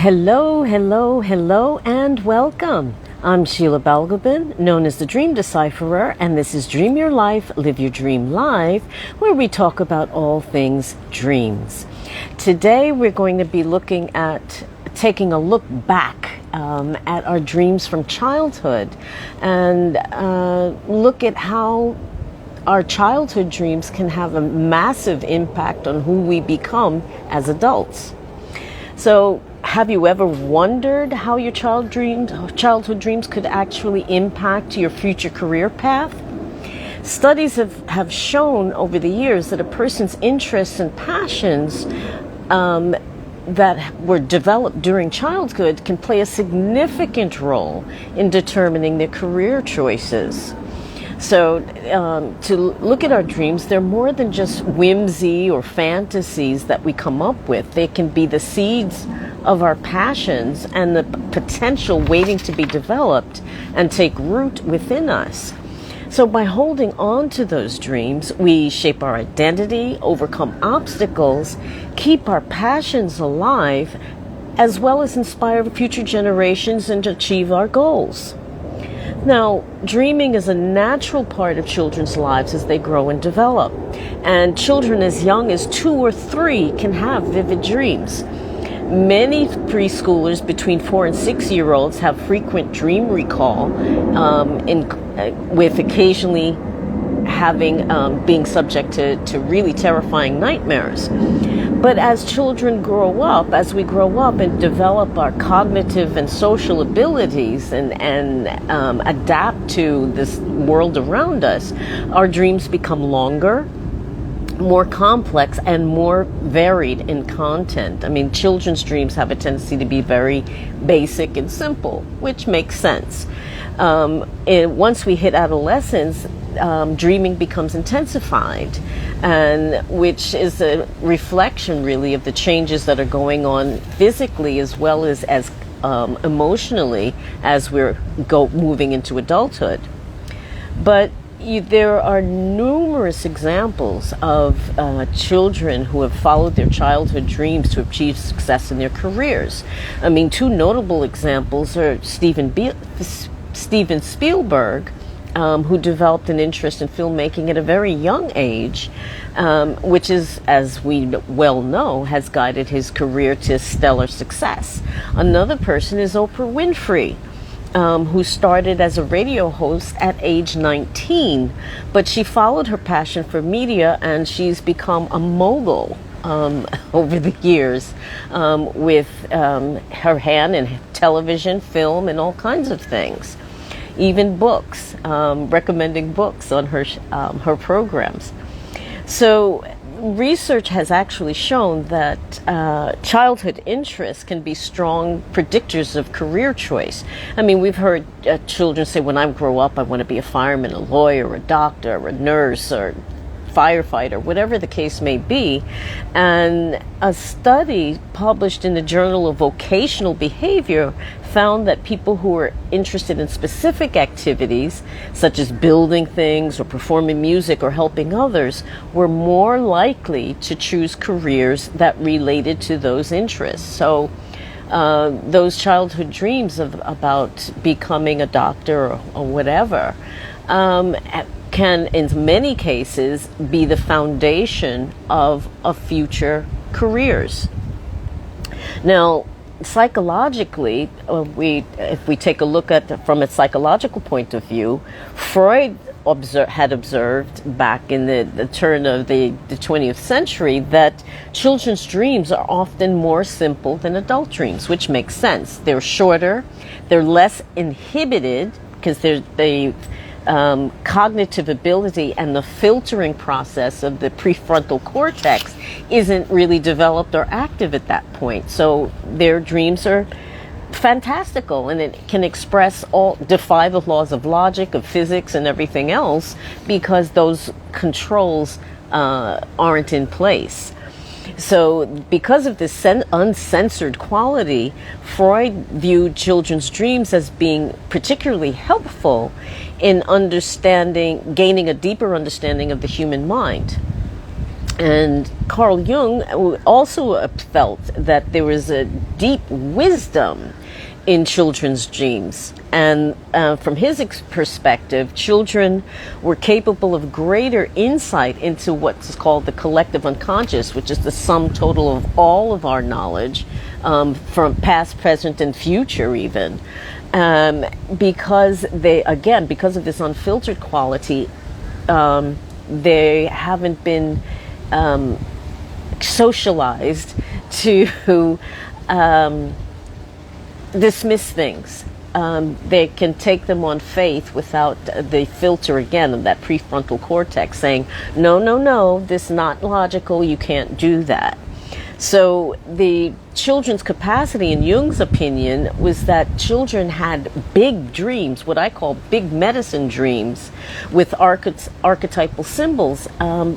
Hello, hello, hello, and welcome. I'm Sheila Balgobin, known as the Dream Decipherer, and this is Dream Your Life, Live Your Dream Live, where we talk about all things dreams. Today we're going to be looking at taking a look back at our dreams from childhood and look at how our childhood dreams can have a massive impact on who we become as adults. So, have you ever wondered how your childhood dreams could actually impact your future career path? Studies have shown over the years that a person's interests and passions that were developed during childhood can play a significant role in determining their career choices. So to look at our dreams, they're more than just whimsy or fantasies that we come up with. They can be the seeds of our passions and the potential waiting to be developed and take root within us. So by holding on to those dreams, we shape our identity, overcome obstacles, keep our passions alive, as well as inspire future generations and achieve our goals. Now, dreaming is a natural part of children's lives as they grow and develop. And children as young as 2 or 3 can have vivid dreams. Many preschoolers between 4 and 6-year-olds have frequent dream recall, with occasionally having being subject to really terrifying nightmares. But as children grow up, as we grow up and develop our cognitive and social abilities and adapt to this world around us, our dreams become longer, more complex, and more varied in content. I mean, children's dreams have a tendency to be very basic and simple, which makes sense. And once we hit adolescence, dreaming becomes intensified, and which is a reflection really of the changes that are going on physically as well as emotionally as we're moving into adulthood. But there are numerous examples of children who have followed their childhood dreams to achieve success in their careers. I mean, 2 notable examples are Steven Spielberg, who developed an interest in filmmaking at a very young age, which is, as we well know, has guided his career to stellar success. Another person is Oprah Winfrey, who started as a radio host at age 19, but she followed her passion for media and she's become a mogul over the years with her hand in television, film, and all kinds of things. Even books, recommending books on her programs. So research has actually shown that childhood interests can be strong predictors of career choice. I mean, we've heard children say, when I grow up, I want to be a fireman, a lawyer, a doctor, a nurse, or firefighter, whatever the case may be. And a study published in the Journal of Vocational Behavior found that people who were interested in specific activities, such as building things or performing music or helping others, were more likely to choose careers that related to those interests. So those childhood dreams about becoming a doctor or whatever can, in many cases, be the foundation of future careers. Now, psychologically, if we take a look at from a psychological point of view, Freud had observed back in the turn of the 20th century that children's dreams are often more simple than adult dreams, which makes sense. They're shorter, they're less inhibited because they cognitive ability and the filtering process of the prefrontal cortex isn't really developed or active at that point. So their dreams are fantastical, and it can defy the laws of logic, of physics, and everything else because those controls aren't in place. So because of this uncensored quality, Freud viewed children's dreams as being particularly helpful in gaining a deeper understanding of the human mind. And Carl Jung also felt that there was a deep wisdom in children's dreams. And from his perspective, children were capable of greater insight into what's called the collective unconscious, which is the sum total of all of our knowledge, from past, present, and future even. Because because of this unfiltered quality, they haven't been socialized to dismiss things. They can take them on faith without the filter again of that prefrontal cortex saying, no, no, no, this is not logical, you can't do that. So the children's capacity, in Jung's opinion, was that children had big dreams, what I call big medicine dreams, with archetypal symbols,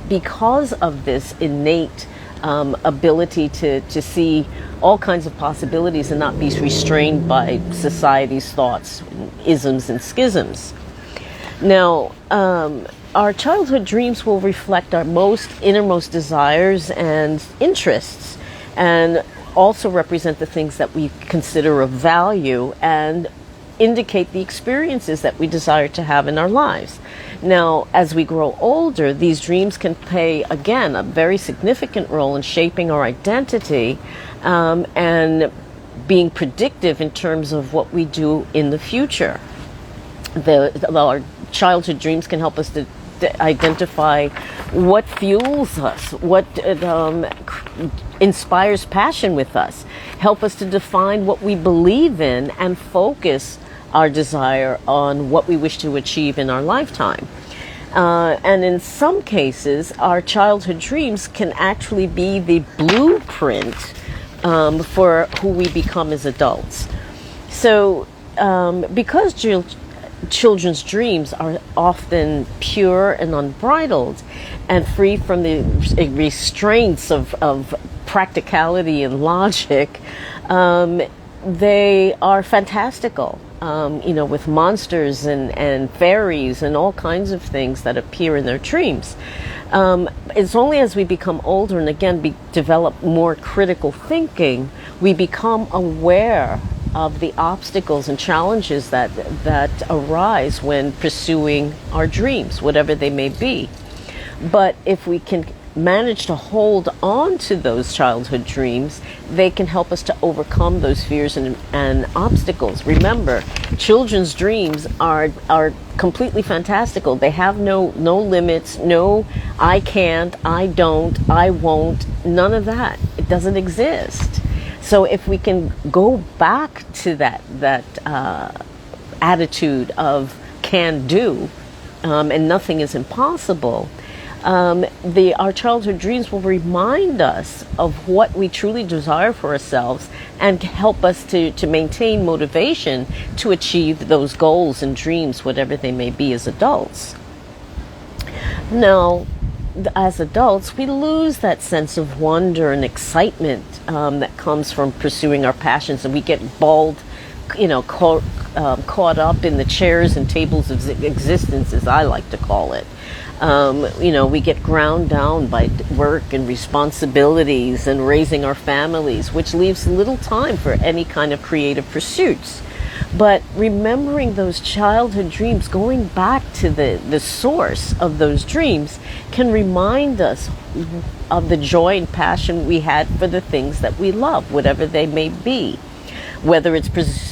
because of this innate ability to see all kinds of possibilities and not be restrained by society's thoughts, isms, and schisms. Now, our childhood dreams will reflect our innermost desires and interests, and also represent the things that we consider of value and indicate the experiences that we desire to have in our lives. Now, as we grow older, these dreams can play, again, a very significant role in shaping our identity, and being predictive in terms of what we do in the future. Our childhood dreams can help us to identify what fuels us, what inspires passion with us, help us to define what we believe in, and focus our desire on what we wish to achieve in our lifetime. And in some cases, our childhood dreams can actually be the blueprint for who we become as adults. So because children's dreams are often pure and unbridled and free from the restraints of practicality and logic, they are fantastical, with monsters and fairies and all kinds of things that appear in their dreams. It's only as we become older and again develop more critical thinking, we become aware of the obstacles and challenges that arise when pursuing our dreams, whatever they may be. But if we can manage to hold on to those childhood dreams, they can help us to overcome those fears and obstacles. Remember, children's dreams are completely fantastical. They have no limits, no I can't, I don't, I won't, none of that. It doesn't exist. So if we can go back to that attitude of can do, and nothing is impossible, our childhood dreams will remind us of what we truly desire for ourselves and help us to maintain motivation to achieve those goals and dreams, whatever they may be as adults. Now, as adults, we lose that sense of wonder and excitement that comes from pursuing our passions, and we get caught up in the chairs and tables of existence, as I like to call it. We get ground down by work and responsibilities and raising our families, which leaves little time for any kind of creative pursuits. But remembering those childhood dreams, going back to the source of those dreams, can remind us of the joy and passion we had for the things that we love, whatever they may be. Whether it's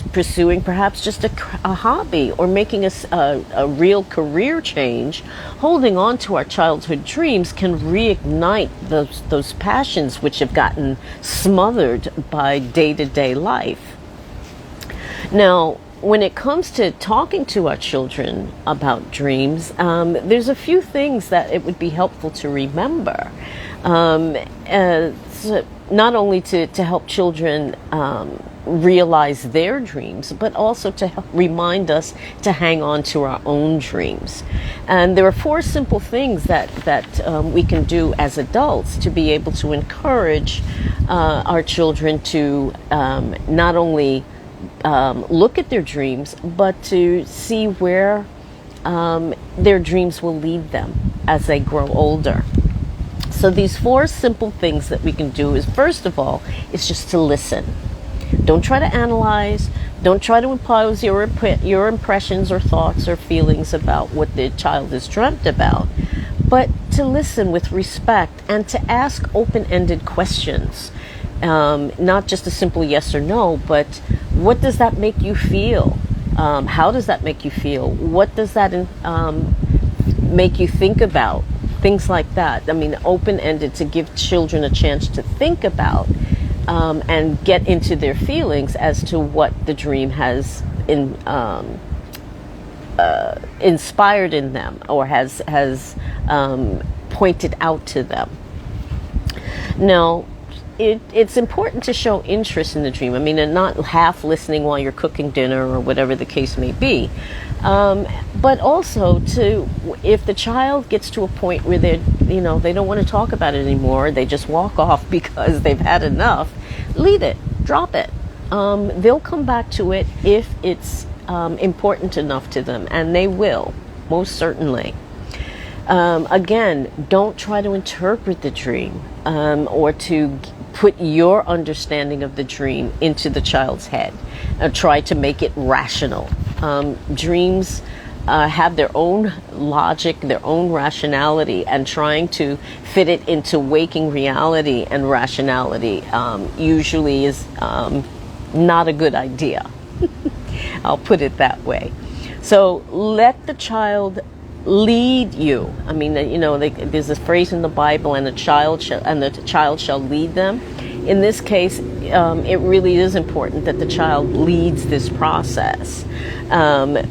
pursuing perhaps just a hobby or making a real career change, holding on to our childhood dreams can reignite those passions which have gotten smothered by day-to-day life. Now, when it comes to talking to our children about dreams, there's a few things that it would be helpful to remember. Not only to help children realize their dreams, but also to help remind us to hang on to our own dreams. And there are 4 simple things that we can do as adults to be able to encourage our children to not only look at their dreams, but to see where their dreams will lead them as they grow older. So these 4 simple things that we can do is, first of all, is just to listen. Don't try to analyze. Don't try to impose your impressions or thoughts or feelings about what the child has dreamt about, but to listen with respect and to ask open-ended questions. Not just a simple yes or no, but what does that make you feel? How does that make you feel? What does that make you think about? Things like that. I mean, open-ended, to give children a chance to think about and get into their feelings as to what the dream has inspired in them, or has pointed out to them. Now, it's important to show interest in the dream. I mean, and not half listening while you're cooking dinner or whatever the case may be. But also if the child gets to a point where they don't want to talk about it anymore, they just walk off because they've had enough, leave it, drop it. They'll come back to it if it's important enough to them, and they will, most certainly. Again, don't try to interpret the dream or to put your understanding of the dream into the child's head. Try to make it rational. Dreams have their own logic, their own rationality, and trying to fit it into waking reality and rationality usually is not a good idea. I'll put it that way. So let the child lead you. I mean, there's a phrase in the Bible, and the child shall lead them. In this case, it really is important that the child leads this process.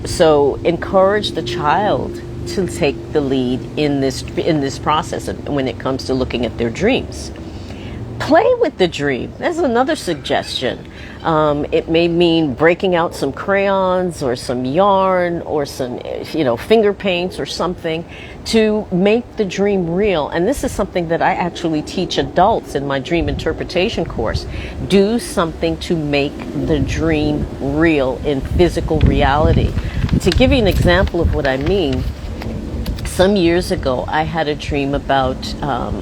So encourage the child to take the lead in this process when it comes to looking at their dreams. Play with the dream. That's another suggestion. It may mean breaking out some crayons or some yarn or some, finger paints or something to make the dream real. And this is something that I actually teach adults in my dream interpretation course. Do something to make the dream real in physical reality. To give you an example of what I mean, some years ago, I had a dream about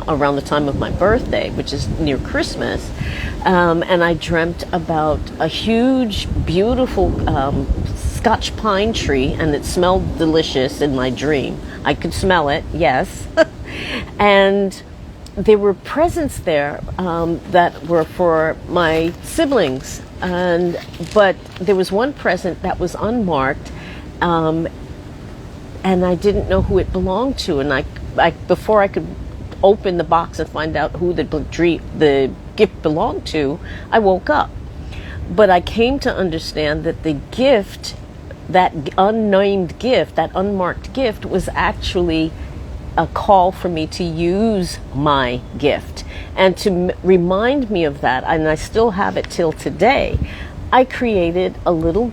around the time of my birthday, which is near Christmas, and I dreamt about a huge, beautiful Scotch pine tree, and it smelled delicious in my dream. I could smell it, yes. And there were presents there that were for my siblings, but there was one present that was unmarked, and I didn't know who it belonged to. And I before I could open the box and find out who the gift belonged to, I woke up. But I came to understand that the gift, that unnamed gift, that unmarked gift, was actually a call for me to use my gift. And to remind me of that, and I still have it till today, I created a little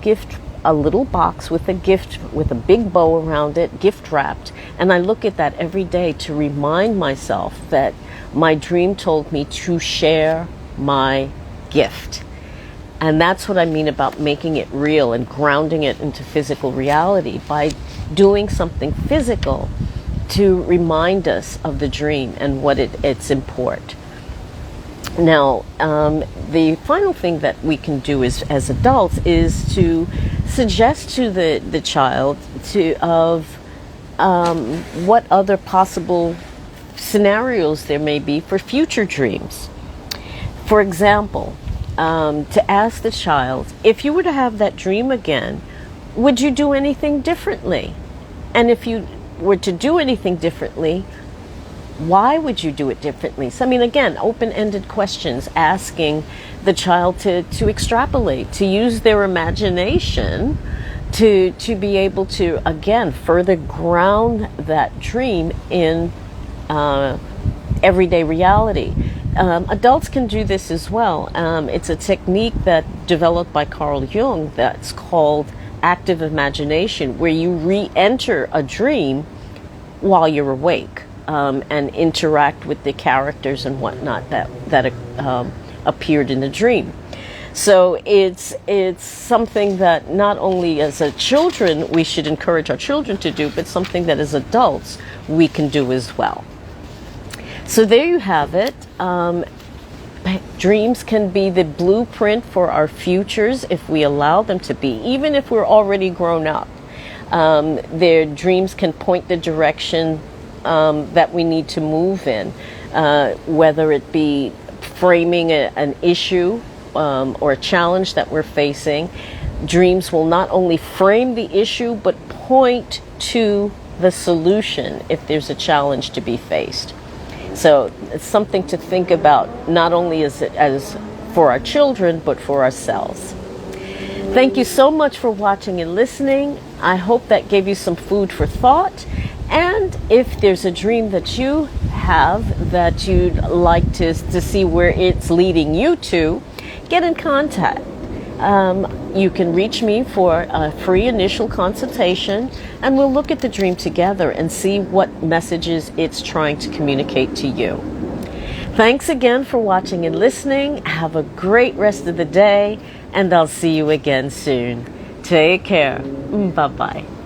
box with a gift with a big bow around it, gift wrapped, and I look at that every day to remind myself that my dream told me to share my gift. And that's what I mean about making it real and grounding it into physical reality, by doing something physical to remind us of the dream and what its import. Now, the final thing that we can do as adults is to suggest to the child what other possible scenarios there may be for future dreams. For example, to ask the child, if you were to have that dream again, would you do anything differently? And if you were to do anything differently, why would you do it differently? So, I mean, again, open-ended questions, asking the child to extrapolate, to use their imagination to be able to, again, further ground that dream in everyday reality. Adults can do this as well. It's a technique that developed by Carl Jung that's called active imagination, where you re-enter a dream while you're awake. And interact with the characters and whatnot that appeared in the dream. So it's something that not only as children we should encourage our children to do, but something that as adults we can do as well. So there you have it. Dreams can be the blueprint for our futures if we allow them to be, even if we're already grown up. Their dreams can point the direction that we need to move in, whether it be framing an issue or a challenge that we're facing. Dreams will not only frame the issue, but point to the solution if there's a challenge to be faced. So it's something to think about, not only as for our children, but for ourselves. Thank you so much for watching and listening. I hope that gave you some food for thought. And if there's a dream that you have that you'd like to see where it's leading you to, get in contact. You can reach me for a free initial consultation, and we'll look at the dream together and see what messages it's trying to communicate to you. Thanks again for watching and listening. Have a great rest of the day, and I'll see you again soon. Take care. Bye-bye.